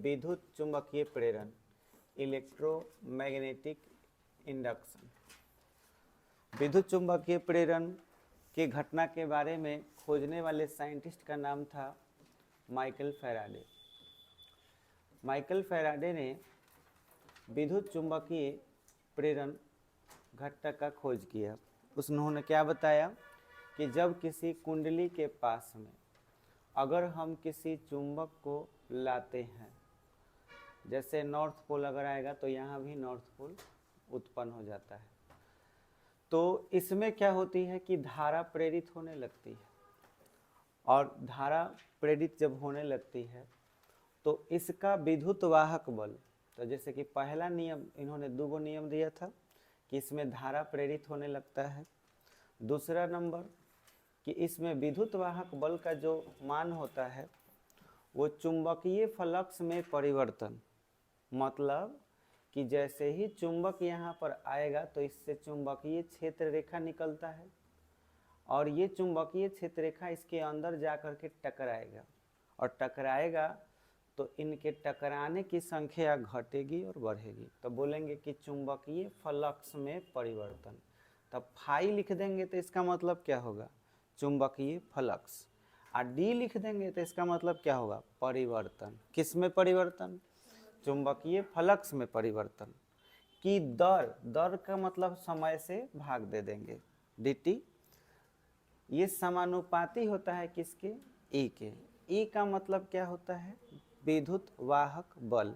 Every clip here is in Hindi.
विद्युत चुंबकीय प्रेरण इलेक्ट्रोमैग्नेटिक इंडक्शन। विद्युत चुंबकीय प्रेरण की घटना के बारे में खोजने वाले साइंटिस्ट का नाम था माइकल फैराडे। माइकल फैराडे ने विद्युत चुंबकीय प्रेरण घटना का खोज किया। उन्होंने क्या बताया कि जब किसी कुंडली के पास में अगर हम किसी चुंबक को लाते हैं, जैसे नॉर्थ पोल अगर आएगा तो यहाँ भी नॉर्थ पोल उत्पन्न हो जाता है, तो इसमें क्या होती है कि धारा प्रेरित होने लगती है। और धारा प्रेरित जब होने लगती है तो इसका विद्युत वाहक बल, तो जैसे कि पहला नियम इन्होंने दो नियम दिया था कि इसमें धारा प्रेरित होने लगता है। दूसरा नंबर कि इसमें विद्युत वाहक बल का जो मान होता है वो चुंबकीय फ्लक्स में परिवर्तन, मतलब कि जैसे ही चुंबक यहाँ पर आएगा तो इससे चुंबकीय क्षेत्र रेखा निकलता है और ये चुंबकीय क्षेत्र रेखा इसके अंदर जा कर के टकराएगा और टकराएगा तो इनके टकराने की संख्या घटेगी और बढ़ेगी। तो बोलेंगे कि चुंबकीय फ्लक्स में परिवर्तन। तब फाई लिख देंगे तो इसका मतलब क्या होगा, चुंबकीय फ्लक्स। और डी लिख देंगे तो इसका मतलब क्या होगा, परिवर्तन। किस में परिवर्तन, चुंबकीय फ्लक्स में परिवर्तन। की दर, दर का मतलब समय से भाग दे देंगे, dt। ये समानुपाती होता है किसके, E के। E का मतलब क्या होता है, विद्युत वाहक बल।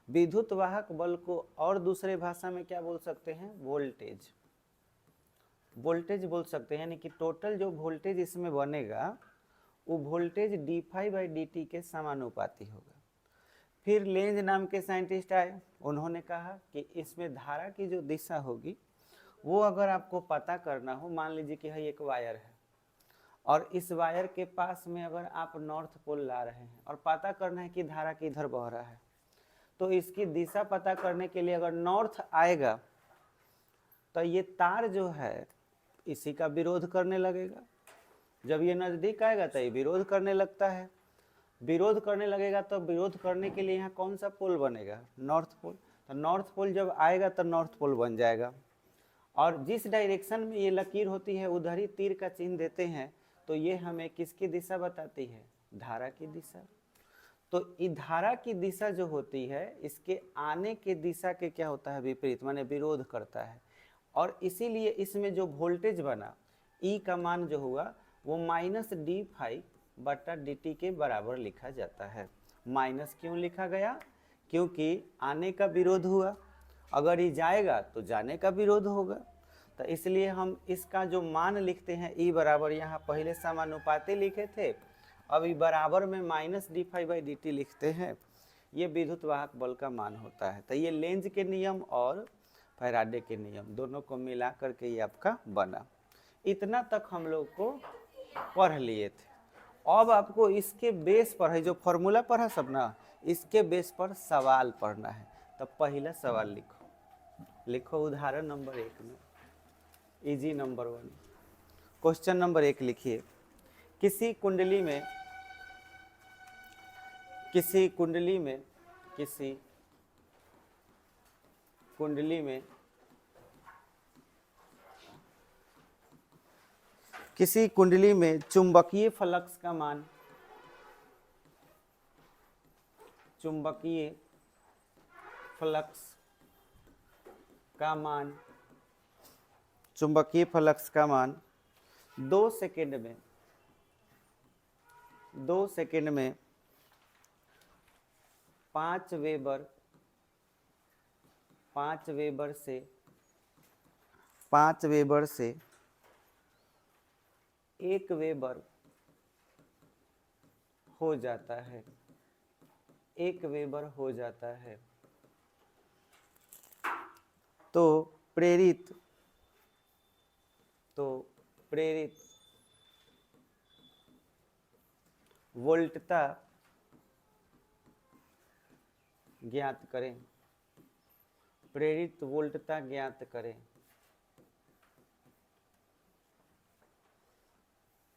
विद्युत वाहक बल को और दूसरे भाषा में क्या बोल सकते हैं, वोल्टेज। वोल्टेज बोल सकते हैं, यानी कि टोटल जो वोल्टेज इसमें बनेगा वो voltage d phi by d t के समानुपाती होगा। फिर लेंज नाम के साइंटिस्ट आए, उन्होंने कहा कि इसमें धारा की जो दिशा होगी वो अगर आपको पता करना हो, मान लीजिए कि एक वायर है और इस वायर के पास में अगर आप नॉर्थ पोल ला रहे हैं और पता करना है कि धारा किधर बह रहा है, तो इसकी दिशा पता करने के लिए अगर नॉर्थ आएगा तो ये तार जो है इसी का विरोध करने लगेगा। जब ये नज़दीक आएगा तो ये विरोध करने लगता है, विरोध करने लगेगा तो विरोध करने के लिए यहाँ कौन सा पोल बनेगा, नॉर्थ पोल। तो नॉर्थ पोल जब आएगा तो नॉर्थ पोल बन जाएगा और जिस डायरेक्शन में ये लकीर होती है उधर ही तीर का चिन्ह देते हैं, तो ये हमें किसकी दिशा बताती है, धारा की दिशा। तो ये धारा की दिशा जो होती है इसके आने के दिशा के क्या होता है, विपरीत, माने विरोध करता है। और इसीलिए इसमें जो वोल्टेज बना E का मान जो हुआ वो माइनस डी फाई बटा डी टी के बराबर लिखा जाता है। माइनस क्यों लिखा गया, क्योंकि आने का विरोध हुआ, अगर ये जाएगा तो जाने का विरोध होगा। तो इसलिए हम इसका जो मान लिखते हैं E बराबर, यहाँ पहले समानुपाती लिखे थे, अब ये बराबर में minus d phi by d t लिखते हैं। ये विद्युत वाहक बल का मान होता है। तो ये लेंज के नियम और फैराडे के नियम दोनों को मिला करके ये आपका बना। इतना तक हम लोग को पढ़ लिए थे। अब आपको इसके बेस पर है जो फॉर्मूला पढ़ा सब ना, इसके बेस पर सवाल पढ़ना है। तो पहला सवाल लिखो, लिखो उदाहरण नंबर 1 में, इजी नंबर 1, क्वेश्चन नंबर 1 लिखिए। किसी कुंडली में किसी कुंडली में चुंबकीय फ्लक्स का मान, चुंबकीय फ्लक्स का मान 2 सेकेंड में 5 वेबर से 1 वेबर हो जाता है, 1 वेबर हो जाता है। तो प्रेरित वोल्टता ज्ञात करें, प्रेरित वोल्टता ज्ञात करें।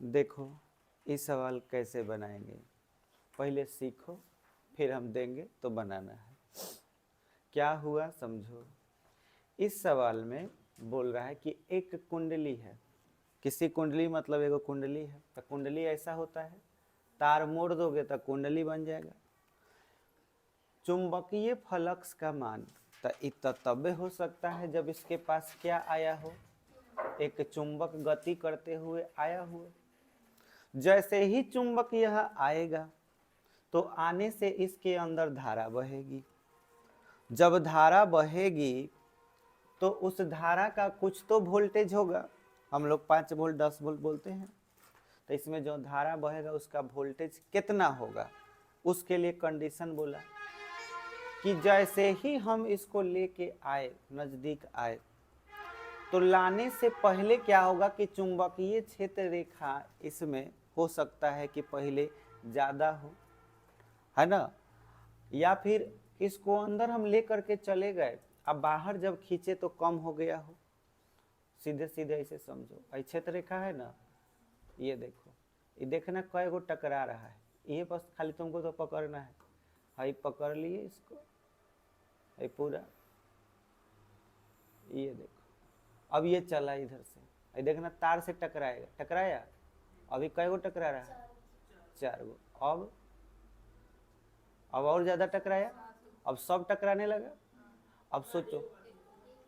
देखो इस सवाल कैसे बनाएंगे, पहले सीखो फिर हम देंगे तो बनाना है। क्या हुआ समझो। इस सवाल में बोल रहा है कि एक कुंडली है, किसी कुंडली मतलब एगो कुंडली है, तो कुंडली ऐसा होता है, तार मोड़ दोगे तो कुंडली बन जाएगा। चुंबकीय फ्लक्स का मान तो तबे हो सकता है जब इसके पास क्या आया हो, एक चुंबक गति करते हुए आया हुआ। जैसे ही चुंबक यह आएगा तो आने से इसके अंदर धारा बहेगी। जब धारा बहेगी तो उस धारा का कुछ तो वोल्टेज होगा, हम लोग 5 वोल्ट 10 वोल्ट बोलते हैं, तो इसमें जो धारा बहेगा उसका वोल्टेज कितना होगा, उसके लिए कंडीशन बोला कि जैसे ही हम इसको लेके आए, नजदीक आए, तो लाने से पहले क्या होगा कि चुंबकीय क्षेत्र रेखा इसमें हो सकता है कि पहले ज़्यादा हो, है ना, या फिर इसको अंदर हम ले करके चले गए, अब बाहर जब खींचे तो कम हो गया हो। सीधे सीधे ऐसे समझो, ये क्षेत्र रेखा है ना, ये देखो, ये देखना कई गो टकरा रहा है, ये बस खाली तुमको तो पकड़ना है। हाई पकड़ लिए इसको, ये पूरा, ये देखो, अब ये चला इधर से, ये देखना तार से टकराएगा, टकराया, अभी कई गो टकरा रहा है, 4 गो। अब और ज्यादा टकराया, अब सब टकराने लगा। अब सोचो,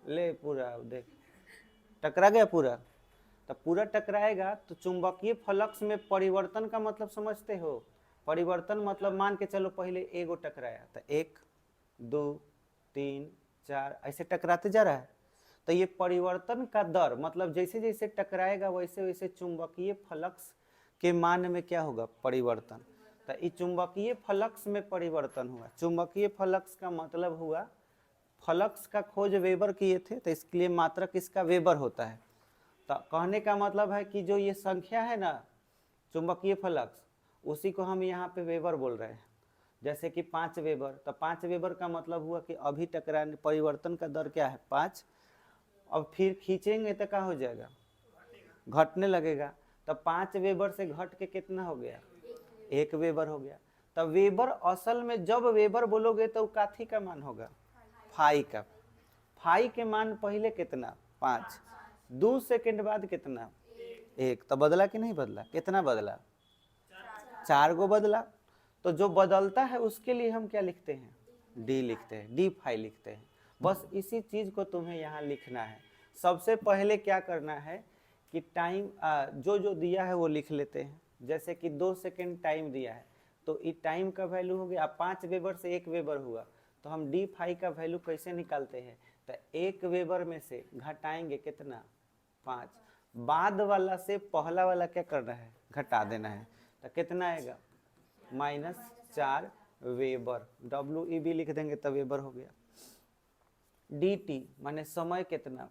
ले पूरा देख टकरा गया पूरा, तो पूरा टकराएगा तो चुंबकीय फ्लक्स में परिवर्तन का मतलब समझते हो। परिवर्तन मतलब मान के चलो पहले एगो टकराया, तो 1 2 3 4 ऐसे टकराते जा रहा है, तो ये परिवर्तन का दर मतलब जैसे जैसे टकराएगा वैसे वैसे चुंबकीय फ्लक्स के मान में क्या होगा, परिवर्तन। तो इस चुंबकीय फ्लक्स में परिवर्तन हुआ। चुंबकीय फ्लक्स का मतलब हुआ, फ्लक्स का खोज वेबर किए थे, तो इसके लिए मात्रक इसका वेबर होता है। तो कहने का मतलब है कि जो ये संख्या है ना चुंबकीय फ्लक्स, उसी को हम यहाँ पे वेबर बोल रहे हैं। जैसे कि 5 वेबर, तो 5 वेबर का मतलब हुआ कि अभी टकराने परिवर्तन का दर क्या है, 5। अब फिर खींचेंगे तो क्या हो जाएगा, घटने लगेगा। तो 5 वेबर से घट के कितना हो गया, 1 वेबर हो गया। तब वेबर असल में जब वेबर बोलोगे तो काथी का मान होगा, फाई का। फाई के मान पहले कितना, 5, 2 सेकंड बाद कितना, 1। तो बदला कि नहीं बदला, कितना बदला, 4 गो बदला। तो जो बदलता है उसके लिए हम क्या लिखते हैं, डी लिखते हैं, डी फाई लिखते हैं। बस इसी चीज को तुम्हें यहाँ लिखना है। सबसे पहले क्या करना है कि टाइम जो जो दिया है वो लिख लेते हैं। जैसे कि 2 सेकंड टाइम दिया है, तो ये टाइम का वैल्यू हो गया, 5 वेबर से 1 वेबर हुआ, तो हम डी फाई का वैल्यू कैसे निकालते हैं, तो 1 वेबर में से घटाएंगे कितना, 5। बाद वाला से पहला वाला क्या करना है, घटा देना है, तो कितना आएगा, -4 वेबर। WEB लिख देंगे तब वेबर हो गया। DT माने समय कितना,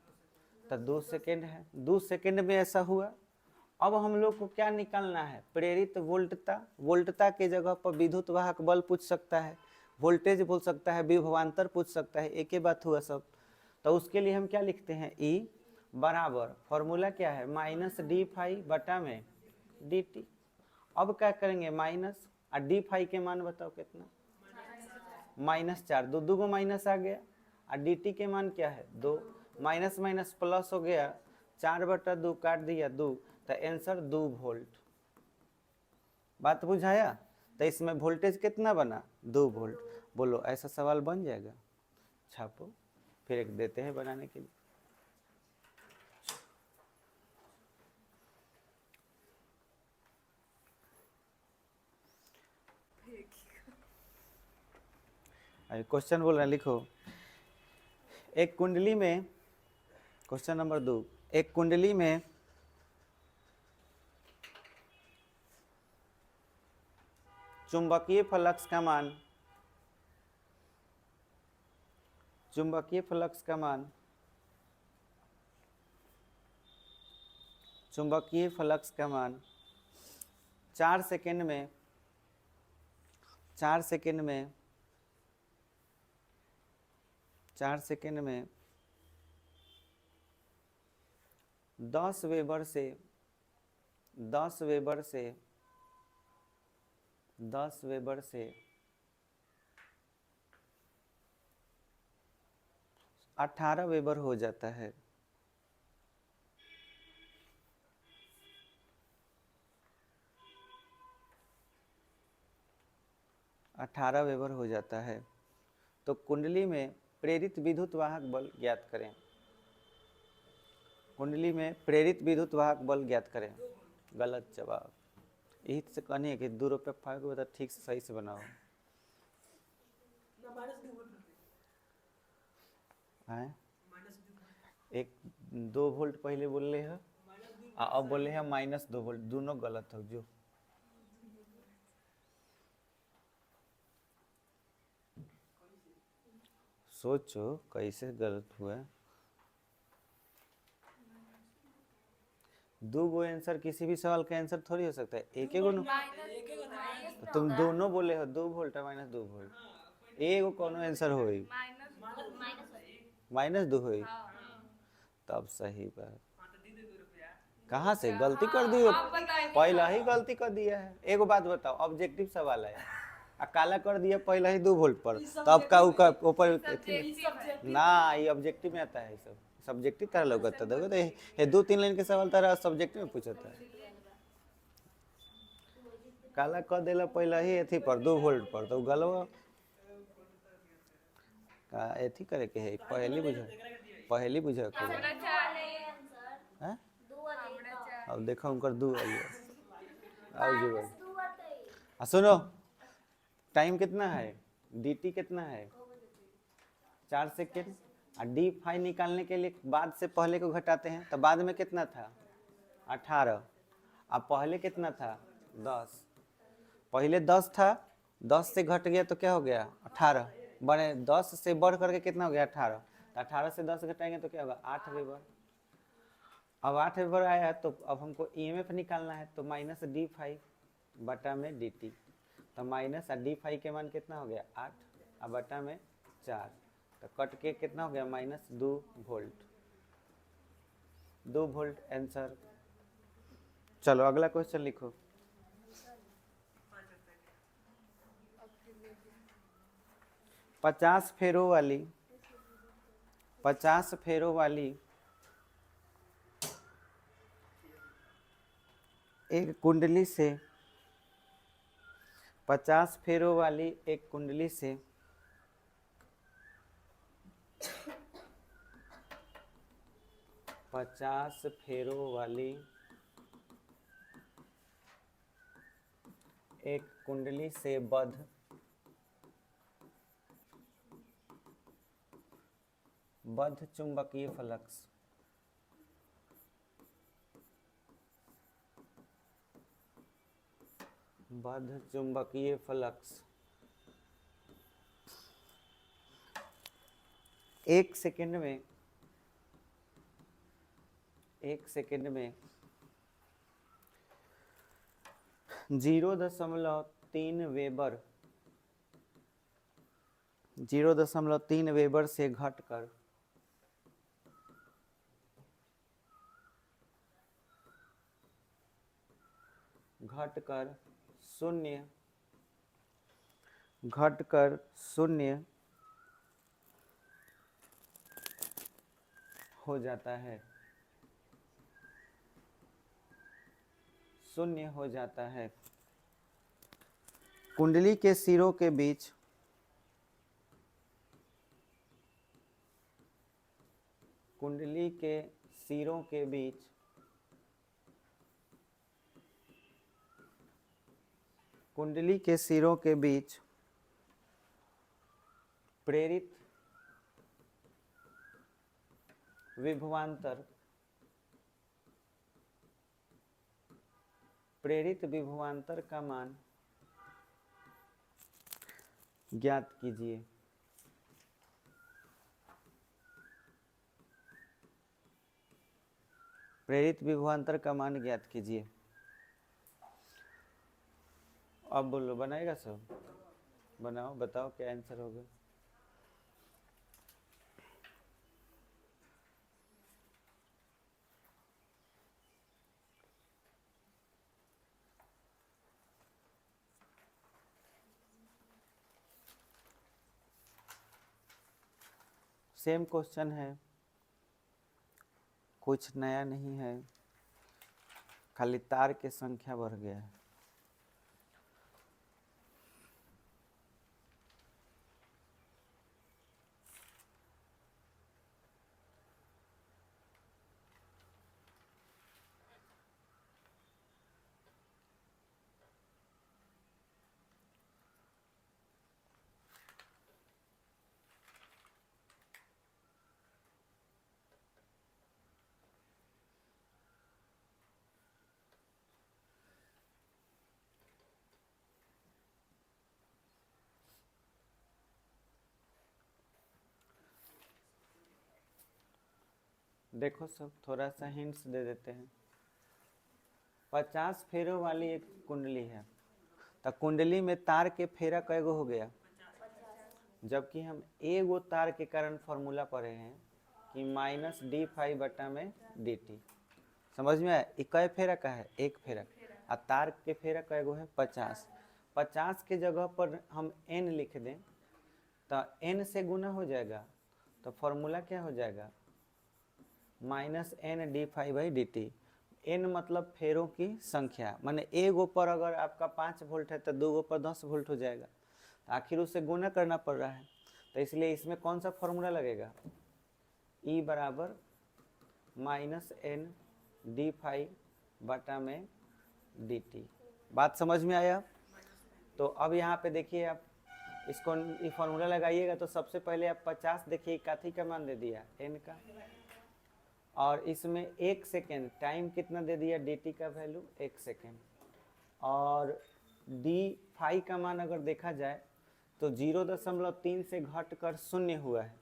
तो 2 सेकेंड है, 2 सेकेंड में ऐसा हुआ। अब हम लोग को क्या निकालना है, प्रेरित वोल्टता। वोल्टता के जगह पर विद्युत वाहक बल पूछ सकता है, वोल्टेज बोल सकता है, विभवांतर पूछ सकता है, एक ही बात हुआ सब। तो उसके लिए हम क्या लिखते हैं, E बराबर, फॉर्मूला क्या है, -d फाई बटा में dt। अब क्या करेंगे, माइनस, और डी फाई के मान बताओ कितना, -4, दो को माइनस आ गया, और डी टी के मान क्या है, 2। माइनस माइनस प्लस हो गया, 4/2 काट दिया 2, तो आंसर 2 वोल्ट। बात बुझाया। तो इसमें वोल्टेज कितना बना, 2 वोल्ट। बोलो ऐसा सवाल बन जाएगा, छापो, फिर एक देते हैं बनाने के लिए। क्वेश्चन बोल रहे हैं, लिखो। एक कुंडली में, क्वेश्चन नंबर 2, एक कुंडली में चुंबकीय फ्लक्स का मान, चुंबकीय फ्लक्स का मान, चुंबकीय फ्लक्स का मान 4 सेकेंड में, 4 सेकेंड में, 4 सेकेंड में 10 वेबर से, 10 वेबर से, 10 वेबर से 18 वेबर हो जाता है। 18 वेबर हो जाता है। तो कुंडली में प्रेरित विद्युत वाहक बल ज्ञात करें। कुंडली में प्रेरित विद्युत वाहक बल ज्ञात करें। गलत जवाब। यही से कहनी है कि 2 रुपये फाइव को बता ठीक से सही से बनाओ। हैं? 2 वोल्ट पहले बोले है, अब बोले हैं -2 वोल्ट, दोनों गलत हो जो। सोचो कैसे गलत हुआ। 2 गो आंसर किसी भी सवाल का आंसर थोड़ी हो सकता है, एक ही गो। तो तुम दोनों बोले हो 2 वोल्ट है -2 वोल्ट, एगो कोनो आंसर होई -2 होई, तब सही बात। कहाँ से गलती कर दी हो? पहला ही गलती कर दिया है। एगो बात बताओ, ऑब्जेक्टिव सवाल है, काला कर दिया पहला ही 2 वोल्ट पर, तब का ऊपर ना, ये ऑब्जेक्टिव में आता है। सब सब्जेक्टिव तरह लगता है। देखो ये 2-3 लाइन के सवाल तरह सब्जेक्टिव में पूछता है। काला कर देला पहला ही एथी पर 2 वोल्ट पर, तो गलवा का एथी करे के है, पहली बुझा के है। अब देखो उनकर 2 आइए आओ जीवन। सुनो, टाइम कितना है, dt कितना है 4 सेकेंड। और डी फाई निकालने के लिए बाद से पहले को घटाते हैं, तो बाद में कितना था 18, अब पहले कितना था 10, पहले 10 था, 10 से घट गया तो क्या हो गया 18, बने 10 से बढ़ करके कितना हो गया 18, तो 18 से 10 घटाएंगे तो क्या होगा 8 वेबर। अब 8 वेबर आया तो अब हमको ईएमएफ निकालना है, तो -d∅ बटा में dt, तो माइनस d∅ के मान कितना हो गया 8 और बटा में 4, तो कट के कितना हो गया -2 वोल्ट। 2 volt answer. चलो अगला क्वेश्चन लिखो। 50 फेरो वाली एक कुंडली से 50 फेरो वाली एक कुंडली से पचास फेरो वाली एक कुंडली से बद्ध चुंबकीय फ्लक्स एक सेकंड में 0.3 वेबर से घटकर शून्य हो जाता है। कुंडली के सिरों के बीच प्रेरित विभवांतर का मान ज्ञात कीजिए। प्रेरित विभवांतर का मान ज्ञात कीजिए। अब बोलो, बनाएगा सब? बनाओ, बताओ क्या आंसर होगा। सेम क्वेश्चन है, कुछ नया नहीं है, खाली तार की संख्या बढ़ गया है। देखो सब थोड़ा सा हिंट्स दे देते हैं। 50 फेरों वाली एक कुंडली है, तो कुंडली में तार के फेरा कैगो हो गया, जबकि हम एगो तार के कारण फॉर्मूला पढ़े हैं कि माइनस डी फाई बटा में डी टी। समझ में आया? कै फेरा का है? एक फेरा। और तार के फेरा कैगो है? 50। 50 के जगह पर हम n लिख दें तो n से गुना हो जाएगा, तो फॉर्मूला क्या हो जाएगा? Minus n d phi by d t. N मतलब फेरों की संख्या, माने एगो पर अगर आपका 5 वोल्ट है तो दो पर 10 वोल्ट हो जाएगा, आखिर उससे गुना करना पड़ रहा है, तो इसलिए इसमें कौन सा फॉर्मूला लगेगा? E बराबर माइनस एन डी फाई बटा में डी टी। बात समझ में आया? तो अब यहाँ पे देखिए, आप इसको ये फॉर्मूला लगाइएगा तो सबसे पहले आप 50 देखिए काथी का मान दे दिया, एन का, और इसमें 1 सेकेंड टाइम कितना दे दिया? dt का वैल्यू 1 सेकेंड, और डी फाई का मान अगर देखा जाए तो 0.3 से घटकर 0 हुआ है,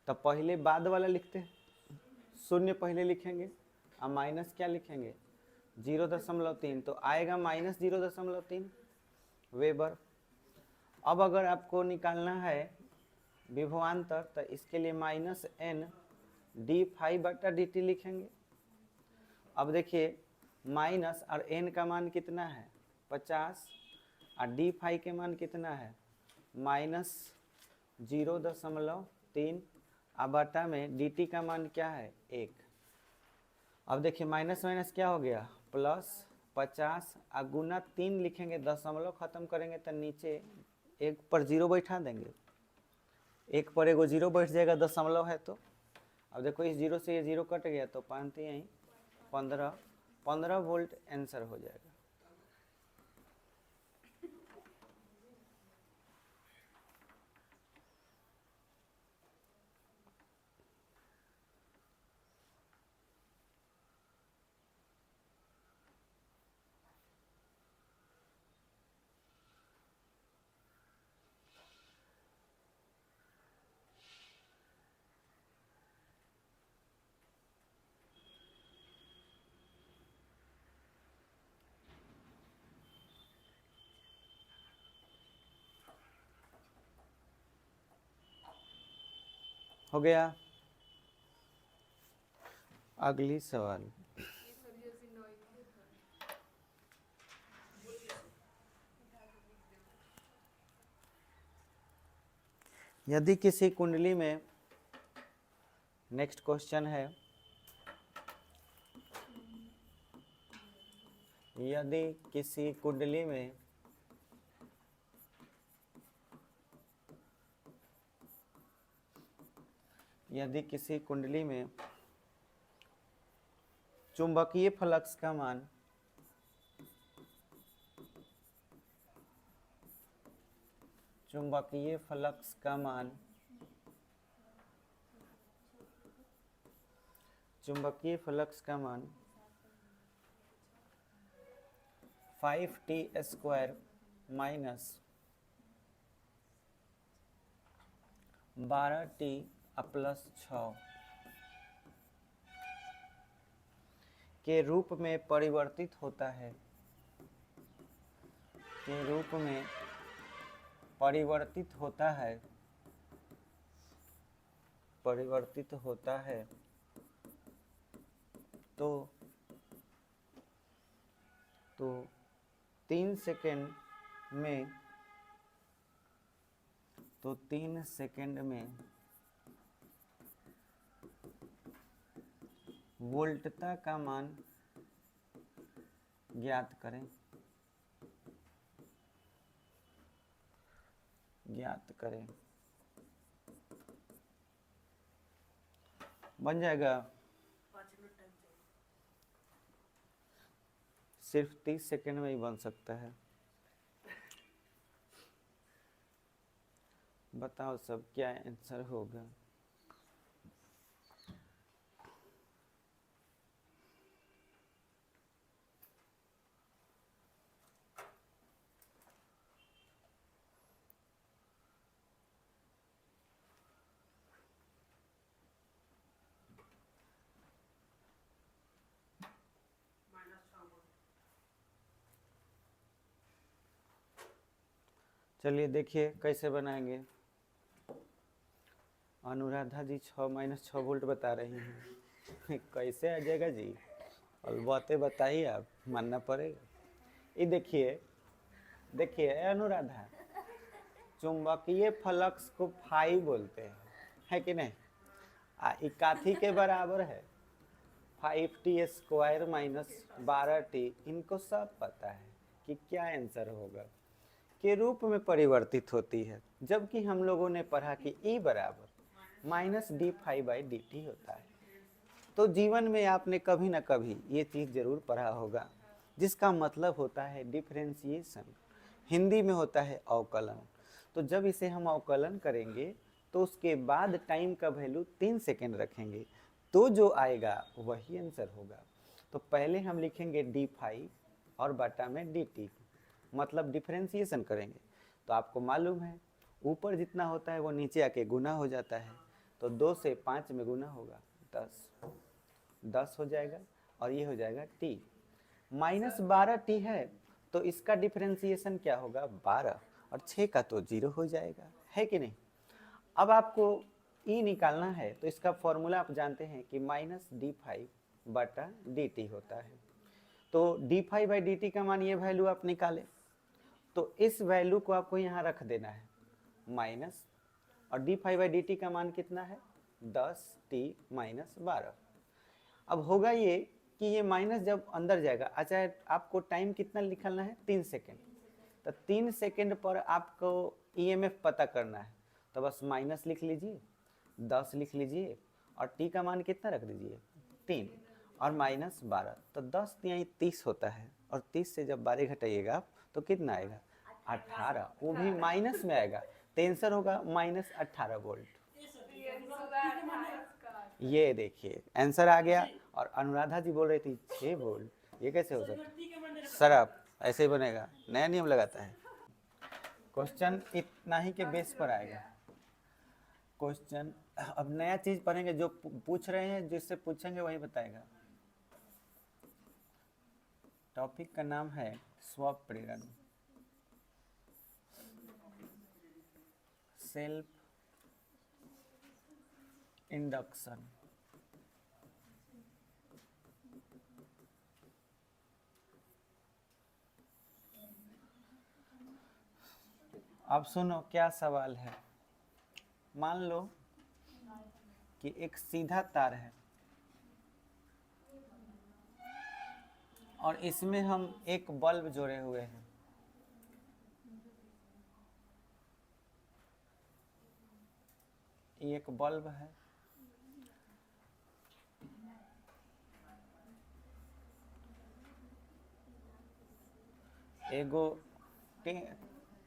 तो पहले बाद वाला लिखते हैं, 0 पहले लिखेंगे और माइनस क्या लिखेंगे? 0.3, तो आएगा माइनस 0.3 वेबर। अब अगर आपको निकालना है विभवांतर, तो इसके लिए माइनस एन डी फाई बटा डी टी लिखेंगे। अब देखिए माइनस और एन का मान कितना है? 50, और डी फाई के मान कितना है? माइनस 0.3, और बटा में डी टी का मान क्या है? 1। अब देखिए माइनस माइनस क्या हो गया? प्लस 50, और गुना 3 लिखेंगे, दशमलव खत्म करेंगे तो नीचे एक पर 0 बैठा देंगे, एक पर एगो 0 बैठ जाएगा, दशमलव है तो। अब देखो इस 0 से ये 0 कट गया तो पानते यहीं 15 वोल्ट आंसर हो जाएगा। हो गया? अगली सवाल, यदि किसी कुंडली में, नेक्स्ट क्वेश्चन है, यदि किसी कुंडली में चुंबकीय फ्लक्स का मान चुंबकीय फ्लक्स का मान 5t² माइनस 12t प्लस 6 के रूप में परिवर्तित होता है, तो 3 सेकेंड में वोल्टता का मान ज्ञात करें, बन जाएगा। सिर्फ 30 सेकंड में ही बन सकता है। बताओ सब क्या आंसर होगा। चलिए देखिए कैसे बनाएंगे। अनुराधा जी 6 वोल्ट बता रही हैं। कैसे आ जाएगा जी, और बातें बताइए, आप मानना पड़ेगा। ये देखिए अनुराधा, चुंबकीय फ्लक्स को फाई बोलते हैं, है कि नहीं। काथी के बराबर है 5t² माइनस 12t। इनको सब पता है कि क्या आंसर होगा, के रूप में परिवर्तित होती है। जबकि हम लोगों ने पढ़ा कि E बराबर -d∅dt होता है। तो जीवन में आपने कभी ना कभी ये चीज़ जरूर पढ़ा होगा, जिसका मतलब होता है डिफरेंशिएशन, हिंदी में होता है अवकलन। तो जब इसे हम अवकलन करेंगे तो उसके बाद टाइम का वैल्यू 3 सेकेंड रखेंगे, तो जो आएगा वही आंसर होगा। तो पहले हम लिखेंगे d∅ और बटा में dt, मतलब डिफरेंशिएशन करेंगे। तो आपको मालूम है ऊपर जितना होता है वो नीचे आके गुना हो जाता है। तो 2 से 5 में गुना होगा 10 हो जाएगा, और ये हो जाएगा t। -12t है तो इसका डिफरेंशिएशन क्या होगा 12, और 6 का तो 0 हो जाएगा, है कि नहीं। अब आपको E निकालना है तो इसका फॉर्मूला आप जानते हैं कि -d∅ बटा dt होता है। तो d∅/dt का मान ये वैल्यू आप निकालें, तो इस वैल्यू को आपको यहाँ रख देना है माइनस, और d∅/dt का मान कितना है 10t - 12। अब होगा ये कि ये माइनस जब अंदर जाएगा, अच्छा आपको टाइम कितना निकालना है 3 सेकेंड। तो 3 सेकेंड पर आपको EMF पता करना है, तो बस माइनस लिख लीजिए, 10 लिख लीजिए, और t का मान कितना रख दीजिए 3, और -12। तो 10 तिहाई 30 होता है, और 30 से जब 12 घटाइएगा तो कितना आएगा 18, वो भी माइनस में आएगा। तो आंसर होगा -18 वोल्ट। ये देखिए आंसर आ गया। और अनुराधा जी बोल रही थी 6 वोल्ट, ये कैसे हो सकता। सर आप ऐसे ही बनेगा, नया नियम लगाता है। क्वेश्चन इतना ही के बेस पर आएगा क्वेश्चन। अब नया चीज पढ़ेंगे, जो पूछ रहे हैं जिससे पूछेंगे वही बताएगा। टॉपिक का नाम है स्वप्रेरण, सेल्फ इंडक्शन। अब सुनो क्या सवाल है। मान लो कि एक सीधा तार है और इसमें हम एक बल्ब जोड़े हुए हैं। ये एक बल्ब है,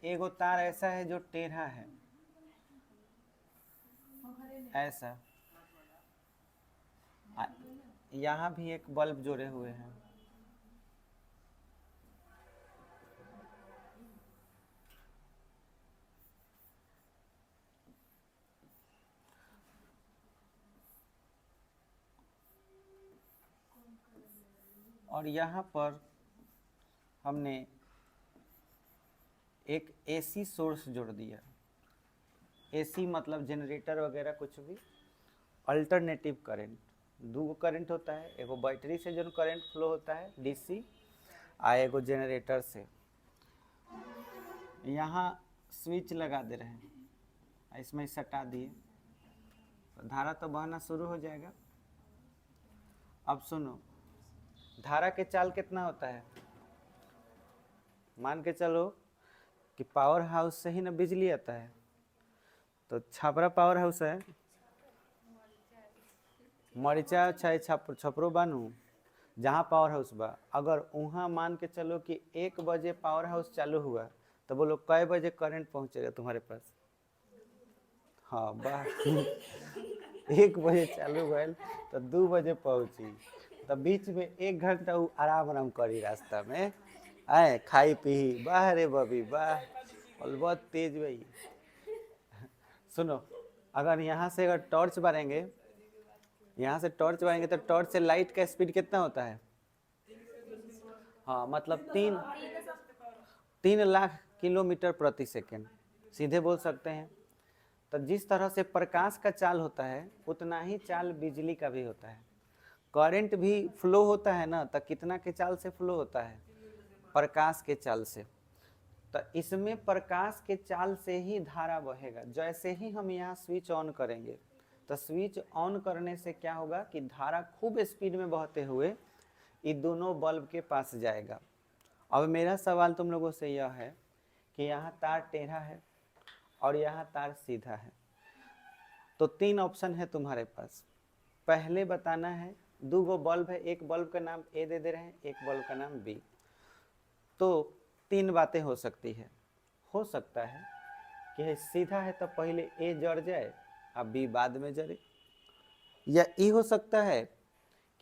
एगो तार ऐसा है जो टेढ़ा है, ऐसा। यहाँ भी एक बल्ब जोड़े हुए हैं। और यहाँ पर हमने एक AC सोर्स जोड़ दिया। AC मतलब जनरेटर वगैरह कुछ भी। अल्टरनेटिव करंट, दो करंट होता है, एगो बैटरी से जो करंट फ्लो होता है DC, आ एगो जनरेटर से। यहाँ स्विच लगा दे रहे हैं, इसमें सटा दिए, तो धारा तो बहना शुरू हो जाएगा। अब सुनो, धारा के चाल कितना होता है? मान के चलो कि पावर हाउस से ही ना बिजली आता है, तो छपरा पावर हाउस है, मरिचा चाहे छपरो बानू, जहाँ पावर हाउस बा, अगर वहाँ मान के चलो कि 1 बजे पावर हाउस चालू हुआ, तो बोलो कै बजे करंट पहुँचेगा तुम्हारे पास? हाँ बा 1 बजे चालू भैल तो 2 बजे पहुँची, तो बीच में 1 घंटा वो आराम आराम करी रास्ता में, आए खाई पी, वाह रे बबी वाह, और बहुत तेज भाई। सुनो, अगर यहाँ से अगर टॉर्च बारेंगे, यहाँ से टॉर्च बारेंगे तो टॉर्च से लाइट का स्पीड कितना होता है? हाँ मतलब 3 लाख किलोमीटर प्रति सेकेंड, सीधे बोल सकते हैं। तो जिस तरह से प्रकाश का चाल होता है, उतना ही चाल बिजली का भी होता है। करंट भी फ्लो होता है ना, तो कितना के चाल से फ्लो होता है? प्रकाश के चाल से। तो इसमें प्रकाश के चाल से ही धारा बहेगा। जैसे ही हम यहाँ स्विच ऑन करेंगे, तो स्विच ऑन करने से क्या होगा कि धारा खूब स्पीड में बहते हुए ये दोनों बल्ब के पास जाएगा। अब मेरा सवाल तुम लोगों से यह है कि यहाँ तार टेढ़ा है और यहाँ तार सीधा है, तो 3 ऑप्शन है तुम्हारे पास। पहले बताना है, 2 बल्ब है, एक बल्ब का नाम ए दे रहे हैं, एक बल्ब का नाम बी। तो 3 बातें हो सकती है। हो सकता है कि सीधा है तो पहले ए जड़ जाए और बी बाद में जरे, या ये हो सकता है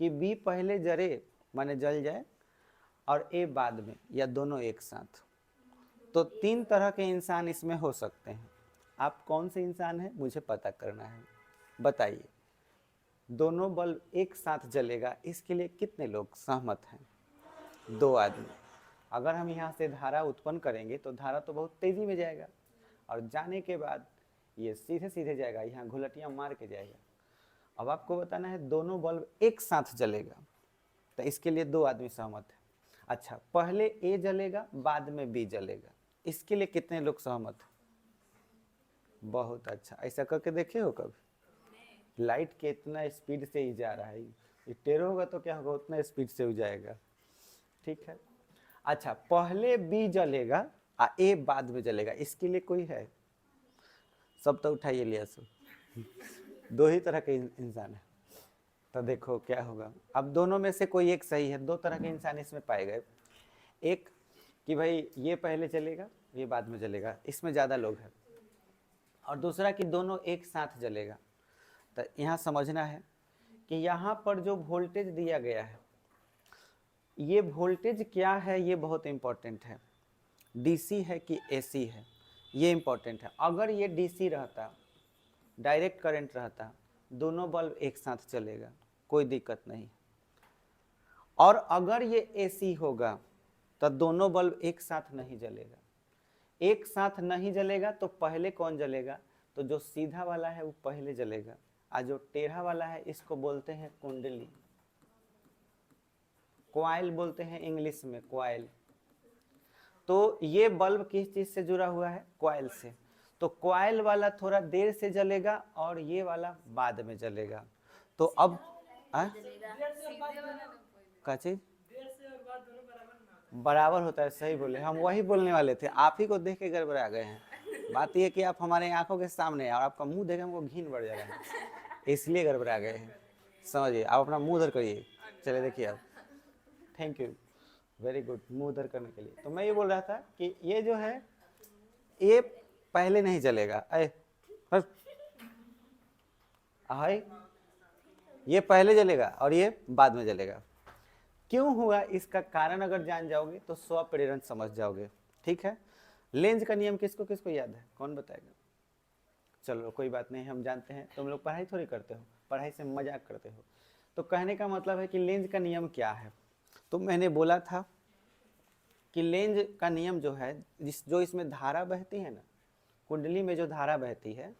कि बी पहले जरे माने जल जाए और ए बाद में, या दोनों एक साथ। तो 3 तरह के इंसान इसमें हो सकते हैं। आप कौन से इंसान हैं मुझे पता करना है, बताइए। दोनों बल्ब एक साथ जलेगा, इसके लिए कितने लोग सहमत हैं? 2 आदमी। अगर हम यहाँ से धारा उत्पन्न करेंगे तो धारा तो बहुत तेजी में जाएगा, और जाने के बाद ये सीधे सीधे जाएगा, यहाँ घुलटियाँ मार के जाएगा। अब आपको बताना है दोनों बल्ब एक साथ जलेगा, तो इसके लिए 2 आदमी सहमत है। अच्छा, पहले ए जलेगा बाद में बी जलेगा, इसके लिए कितने लोग सहमत हैं? बहुत अच्छा। ऐसा करके देखे हो कभी? लाइट के इतना स्पीड से ही जा रहा है, ये टेढ़ा होगा तो क्या होगा, उतना स्पीड से हो जाएगा। ठीक है। अच्छा, पहले बी जलेगा और ए बाद में जलेगा, इसके लिए कोई है? सब तो उठाइए लिया सब। 2 ही तरह के इंसान है, तो देखो क्या होगा। अब दोनों में से कोई एक सही है। 2 तरह के इंसान इसमें पाए गए। एक कि भाई ये पहले जलेगा ये बाद में जलेगा, इसमें ज़्यादा लोग हैं। और दूसरा कि दोनों एक साथ जलेगा। तो यहाँ समझना है कि यहाँ पर जो वोल्टेज दिया गया है, ये वोल्टेज क्या है, ये बहुत इम्पोर्टेंट है। डीसी है कि एसी है, ये इम्पोर्टेंट है। अगर ये डीसी रहता, डायरेक्ट करंट रहता, दोनों बल्ब एक साथ चलेगा, कोई दिक्कत नहीं। और अगर ये एसी होगा तो दोनों बल्ब एक साथ नहीं जलेगा। एक साथ नहीं जलेगा तो पहले कौन जलेगा? तो जो सीधा वाला है वो पहले जलेगा, और जो टेढ़ा वाला है इसको बोलते हैं कुंडली, क्वाइल बोलते हैं इंग्लिश में, क्वाइल। तो ये बल्ब किस चीज से जुड़ा हुआ है? क्वाइल से। तो क्वाइल वाला थोड़ा देर से जलेगा और ये वाला बाद में जलेगा। तो अब क्या चीज बराबर होता है? सही बोले, हम वही बोलने वाले थे, आप ही को देख के गड़बड़ा गए हैं। बात यह कि आप हमारे आंखों के सामने हैं और आपका मुंह देख हमको घिन बढ़ जा रहा है, इसलिए गड़बड़ा गए हैं। समझिए, आप अपना मुंह उधर करिए। चले देखिए आप, थैंक यू, वेरी गुड, मुंह उधर करने के लिए। तो मैं ये बोल रहा था कि ये जो है ये पहले नहीं जलेगा, ये पहले जलेगा और ये बाद में जलेगा। क्यों हुआ इसका कारण अगर जान जाओगे तो स्वप्रेरण समझ जाओगे। ठीक है। लेंज का नियम किसको किसको याद है, कौन बताएगा? चलो कोई बात नहीं, हम जानते हैं। तुम लोग पढ़ाई थोड़ी करते हो, पढ़ाई से मजाक करते हो। तो कहने का मतलब है कि लेंज का नियम क्या है। तो मैंने बोला था कि लेंज का नियम जो है, जो इसमें धारा बहती है ना, कुंडली में जो धारा बहती है,